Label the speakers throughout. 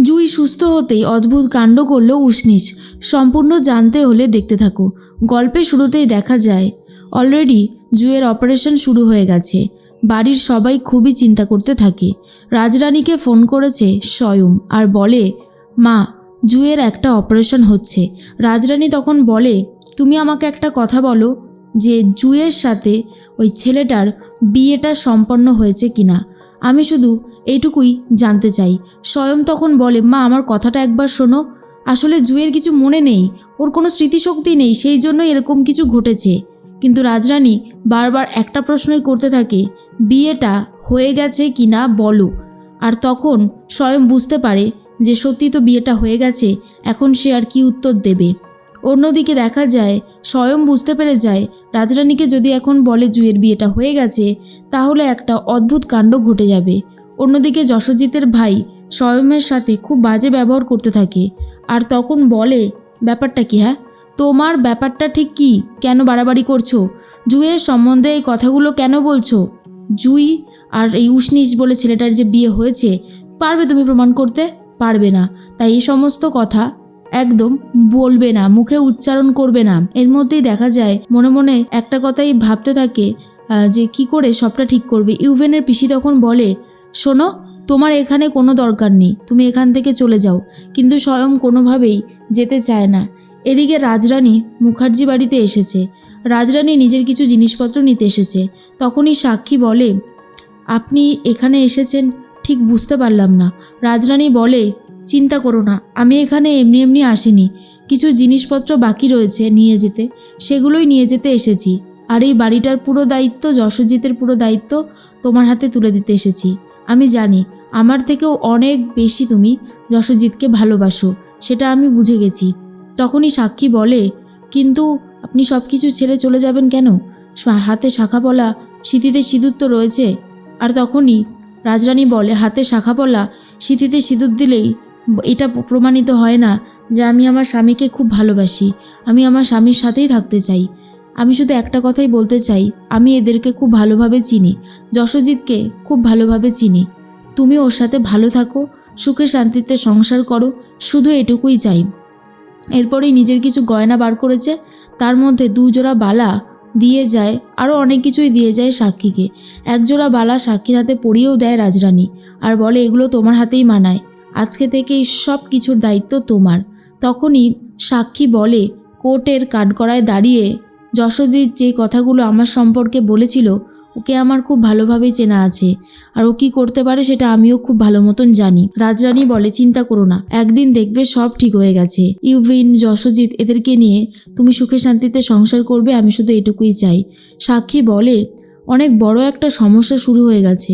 Speaker 1: জুই সুস্থ হতেই অদ্ভুত কাণ্ড করল উষ্ণিস। সম্পূর্ণ জানতে হলে দেখতে থাকো। গল্পের শুরুতেই দেখা যায় অলরেডি জুইয়ের অপারেশন শুরু হয়ে গেছে। বাড়ির সবাই খুবই চিন্তা করতে থাকে। রাজরানীকে ফোন করেছে স্বয়ং আর বলে, মা, জুইয়ের একটা অপারেশন হচ্ছে। রাজরানী তখন বলে, তুমি আমাকে একটা কথা বলো যে জুইয়ের সাথে ওই ছেলেটার বিয়েটা সম্পন্ন হয়েছে কিনা। আমি শুধু এইটুকুই জানতে চাই। স্বয়ং তখন বলে, মা, আমার কথাটা একবার শোনো। আসলে জুইয়ের কিছু মনে নেই, ওর কোনো স্মৃতিশক্তি নেই, সেই জন্য এরকম কিছু ঘটেছে। কিন্তু রাজরানী বারবার একটা প্রশ্নই করতে থাকে, বিয়েটা হয়ে গেছে কিনা বলো। আর তখন স্বয়ং বুঝতে পারে যে সত্যি তো বিয়েটা হয়ে গেছে, এখন সে আর কি উত্তর দেবে। অন্যদিকে দেখা যায় স্বয়ং বুঝতে পেরে যায় রাজরানীকে যদি এখন বলে জুইয়ের বিয়েটা হয়ে গেছে তাহলে একটা অদ্ভুত কাণ্ড ঘটে যাবে। অন্যদিকে যশোজিতের ভাই স্বয়মের সাথে খুব বাজে ব্যবহার করতে থাকে আর তখন বলে, ব্যাপারটা কি? হ্যাঁ, তোমার ব্যাপারটা ঠিক কি? কেন বাড়াবাড়ি করছো? জুইয়ের সম্বন্ধে এই কথাগুলো কেন বলছো? জুই আর এই উষ্ণিস বলে ছেলেটার যে বিয়ে হয়েছে, পারবে তুমি প্রমাণ করতে? পারবে না। তাই এই সমস্ত কথা একদম বলবে না, মুখে উচ্চারণ করবে না। এর মধ্যেই দেখা যায় মনে মনে একটা কথাই ভাবতে থাকে যে কি করে সবটা ঠিক করবে। ইউভেনের পিসি তখন বলে, শোনো, তোমার এখানে কোনো দরকার নেই, তুমি এখান থেকে চলে যাও। কিন্তু স্বয়ং কোনোভাবেই যেতে চায় না। এদিকে রাজরানী মুখার্জি বাড়িতে এসেছে। রাজরানী নিজের কিছু জিনিসপত্র নিতে এসেছে। তখনই সাক্ষী বলে, আপনি এখানে এসেছেন ঠিক বুঝতে পারলাম না। রাজরানী বলে, চিন্তা করো না, আমি এখানে এমনি এমনি আসিনি, কিছু জিনিসপত্র বাকি রয়েছে নিয়ে যেতে, সেগুলোই নিয়ে যেতে এসেছি। আর এই বাড়িটার পুরো দায়িত্ব, যশোজিতের পুরো দায়িত্ব তোমার হাতে তুলে দিতে এসেছি। আমি জানি আমার থেকেও অনেক বেশি তুমি যশোজিৎকে ভালোবাসো, সেটা আমি বুঝে গেছি। তখনই সাক্ষী বলে, কিন্তু আপনি সব কিছু ছেড়ে চলে যাবেন কেন? হাতে শাখাপলা, সিঁথিতে সিঁদুর তো রয়েছে। আর তখনই রাজরানী বলে, হাতে শাখাপলা, সিঁথিতে সিঁদুর দিলেই এটা প্রমাণিত হয় না যে আমি আমার স্বামীকে খুব ভালোবাসি, আমি আমার স্বামীর সাথেই থাকতে চাই। আমি শুধু একটা কথাই বলতে চাই, আমি এদেরকে খুব ভালোভাবে চিনি, যশোজিৎকে খুব ভালোভাবে চিনি। তুমি ওর সাথে ভালো থাকো, সুখে শান্তিতে সংসার করো, শুধু এটুকুই চাই। এরপরেই নিজের কিছু গয়না বার করেছে, তার মধ্যে 2 জোড়া বালা দিয়ে যায়, আরও অনেক কিছুই দিয়ে যায় সাক্ষীকে। 1 জোড়া বালা সাক্ষীর হাতে পরিয়েও দেয় রাজরানী আর বলে, এগুলো তোমার হাতেই মানায়, আজকে থেকেই সব কিছুর দায়িত্ব তোমার। তখনই সাক্ষী বলে, কোর্টের কাঠগড়ায় দাঁড়িয়ে যশোজিৎ যে কথাগুলো আমার সম্পর্কে বলেছিল, ওকে আমার খুব ভালোভাবেই চেনা আছে, আর ও কী করতে পারে সেটা আমিও খুব ভালো মতন জানি। রাজরানী বলে, চিন্তা করো না, একদিন দেখবে সব ঠিক হয়ে গেছে। ইউভিন, যশোজিৎ এদেরকে নিয়ে তুমি সুখে শান্তিতে সংসার করবে, আমি শুধু এটুকুই চাই। সাক্ষী বলে, অনেক বড় একটা সমস্যা শুরু হয়ে গেছে।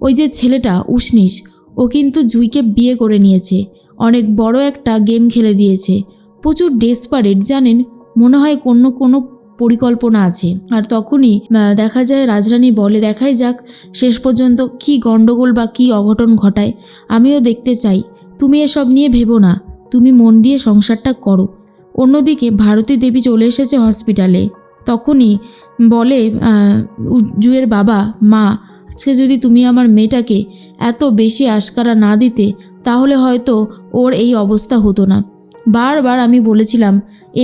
Speaker 1: ওই যে ছেলেটা উষ্ণিস, ও কিন্তু জুইকে বিয়ে করে নিয়েছে, অনেক বড় একটা গেম খেলে দিয়েছে, প্রচুর ডেসপারেট, জানেন, মনে হয় কোনো পরিকল্পনা আছে। আর তখনই দেখা যায় রাজরানী বলে, দেখাই যাক শেষ পর্যন্ত কি গণ্ডগোল বা কি অঘটন ঘটায়, আমিও দেখতে চাই। তুমি এসব নিয়ে ভেবো না, তুমি মন দিয়ে সংসারটা করো। অন্যদিকে ভারতী দেবী চলে এসেছে হসপিটালে। তখনই বলে জুয়ের বাবা, মা, আজকে যদি তুমি আমার মেয়েটাকে এত বেশি আশকারা না দিতে তাহলে হয়তো ওর এই অবস্থা হতো না। বারবার আমি বলেছিলাম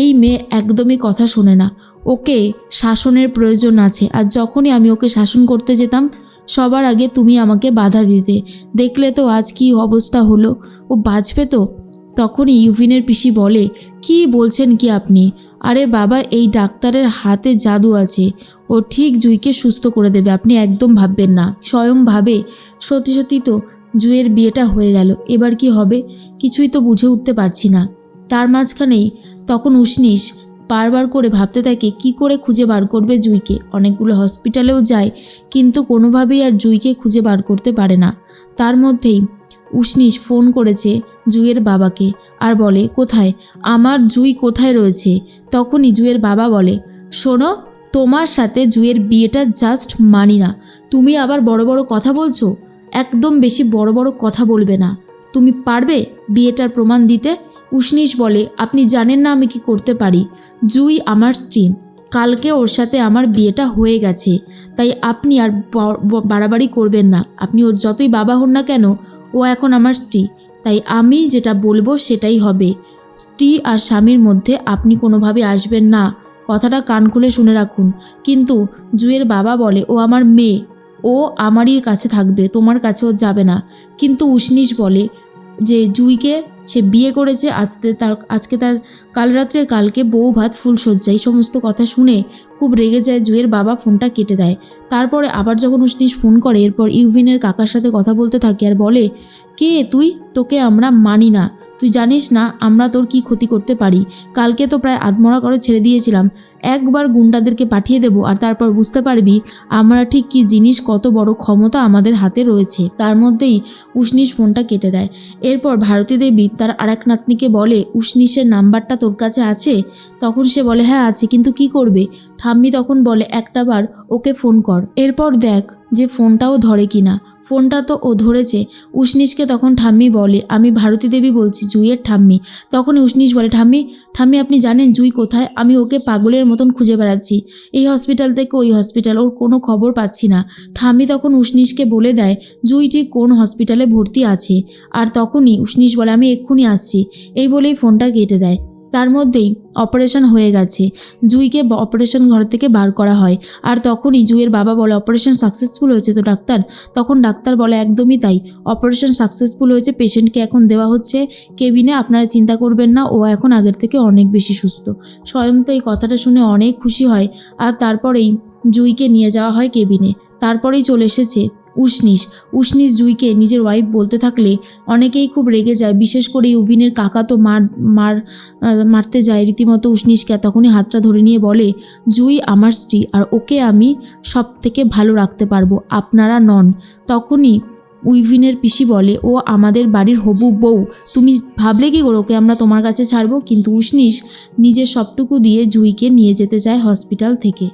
Speaker 1: এই মেয়ে একদমই কথা শোনে না, ওকে শাসনের প্রয়োজন আছে। আর যখনই আমি ওকে শাসন করতে যেতাম সবার আগে তুমি আমাকে বাধা দিতে, দেখলে তো আজ কি অবস্থা হলো, ও বাঁচবে তো? তখনই ইউভিনের পিসি বলে, কি বলছেন কি আপনি? আরে বাবা, এই ডাক্তারের হাতে জাদু আছে, ও ঠিক জুইকে সুস্থ করে দেবে, আপনি একদম ভাববেন না। স্বয়ং ভাবে, সত্যি সত্যি তো জুইয়ের বিয়েটা হয়ে গেল, এবার কি হবে কিছুই তো বুঝে উঠতে পারছি না। তার মাঝখানেই তখন উষ্ণিস বারবার করে ভাবতে থাকে কি করে খুঁজে বার করবে জুইকে। অনেকগুলো হসপিটালেও যায় কিন্তু কোনোভাবেই আর জুইকে খুঁজে বার করতে পারে না। তার মধ্যেই উষ্ণিস ফোন করেছে জুইয়ের বাবাকে আর বলে, কোথায় আমার জুই, কোথায় রয়েছে? তখনই জুইয়ের বাবা বলে, শোনো, তোমার সাথে জুইয়ের বিয়েটা জাস্ট মানি না। তুমি আবার বড় বড় কথা বলছো, একদম বেশি বড় বড় কথা বলবে না। তুমি পারবে বিয়েটার প্রমাণ দিতে? উষ্ণিস বলে, আপনি জানেন না আমি কি করতে পারি। জুই আমার স্ত্রী, কালকে ওর সাথে আমার বিয়েটা হয়ে গেছে, তাই আপনি আর বাড়াবাড়ি করবেন না। আপনি ওর যতই বাবা হন না কেন, ও এখন আমার স্ত্রী, তাই আমি যেটা বলবো সেটাই হবে। স্ত্রী আর স্বামীর মধ্যে আপনি কোনোভাবে আসবেন না, কথাটা কান খুলে শুনে রাখুন। কিন্তু জুঁইয়ের বাবা বলে ও আমার মেয়ে, ও আমারই কাছে থাকবে, তোমার কাছে ও যাবে না। কিন্তু উষ্ণিস বলে যে জুঁইকে সে বিয়ে করেছে, আজকে তার কাল রাত্রে কালকে বউ ভাত ফুলশয্যা। এই সমস্ত কথা শুনে খুব রেগে যায় জুঁইয়ের বাবা, ফোনটা কেটে দেয়। তারপরে আবার যখন উষ্ণিস ফোন করে, এরপর ইউভিনের কাকার সাথে কথা বলতে থাকে আর বলে, কে তুই? তোকে আমরা মানি না, তুই জানিস না আমরা তোর কি ক্ষতি করতে পারি। কালকে তো প্রায় আধমরা করে ছেড়ে দিয়েছিলাম, একবার গুন্ডাদেরকে পাঠিয়ে দেবো আর তারপর বুঝতে পারবি আমরা ঠিক কি জিনিস, কত বড় ক্ষমতা আমাদের হাতে রয়েছে। তার মধ্যেই উষ্ণিস ফোনটা কেটে দেয়। এরপর ভারতী দেবী তার আরেক নাতনিকে বলে, উষ্ণিসের নাম্বারটা তোর কাছে আছে? তখন সে বলে হ্যাঁ আছে, কিন্তু কি করবে? ঠাম্মি তখন বলে একটাবার ওকে ফোন কর, এরপর দেখ যে ফোনটাও ধরে কিনা। ফোনটা তো ও ধরেছে। উষ্ণিসকে তখন ঠাম্মি বলে, আমি ভারতী দেবী বলছি, জুঁইয়ের ঠাম্মি। তখন উষ্ণিস বলে, ঠাম্মি ঠাম্মি আপনি জানেন জুঁই কোথায়? আমি ওকে পাগলের মতন খুঁজে বেড়াচ্ছি, এই হসপিটাল থেকে ওই হসপিটাল, ওর কোনো খবর পাচ্ছি না। ঠাম্মি তখন উষ্ণিসকে বলে দেয় জুঁই ঠিক কোন হসপিটালে ভর্তি আছে। আর তখনই উষ্ণিস বলে আমি এক্ষুনি আসছি, এই বলেই ফোনটা কেটে দেয়। তার মধ্যেই অপারেশন হয়ে গেছে, জুঁইকে অপারেশন ঘর থেকে বার করা হয়। আর তখনই জুঁইয়ের বাবা বলে অপারেশন সাকসেসফুল হয়েছে তো ডাক্তার? তখন ডাক্তার বলে একদমই তাই, অপারেশন সাকসেসফুল হয়েছে, পেশেন্টকে এখন দেওয়া হচ্ছে কেবিনে, আপনারা চিন্তা করবেন না, ও এখন আগের থেকে অনেক বেশি সুস্থ। স্বয়ং তো এই কথাটা শুনে অনেক খুশি হয়। আর তারপরেই জুঁইকে নিয়ে যাওয়া হয় কেবিনে। তারপরেই চলে এসেছে উষ্ণিস জুঁইকে নিজের ওয়াইফ বলতে থাকলে অনেকেই খুব রেগে যায়, বিশেষ করে ইউভিনের কাকা তো মারতে যায় রীতিমতো উষ্ণিসকে। তখনই হাতটা ধরে নিয়ে বলে, জুঁই আমার স্ত্রী আর ওকে আমি সব থেকে ভালো রাখতে পারবো, আপনারা নন। তখনই উইভিনের পিসি বলে, ও আমাদের বাড়ির হবু বউ, তুমি ভাবলে কি করে ওকে আমরা তোমার কাছে ছাড়বো? কিন্তু উষ্ণিস নিজের সবটুকু দিয়ে জুঁইকে নিয়ে যেতে চায় হসপিটাল থেকে।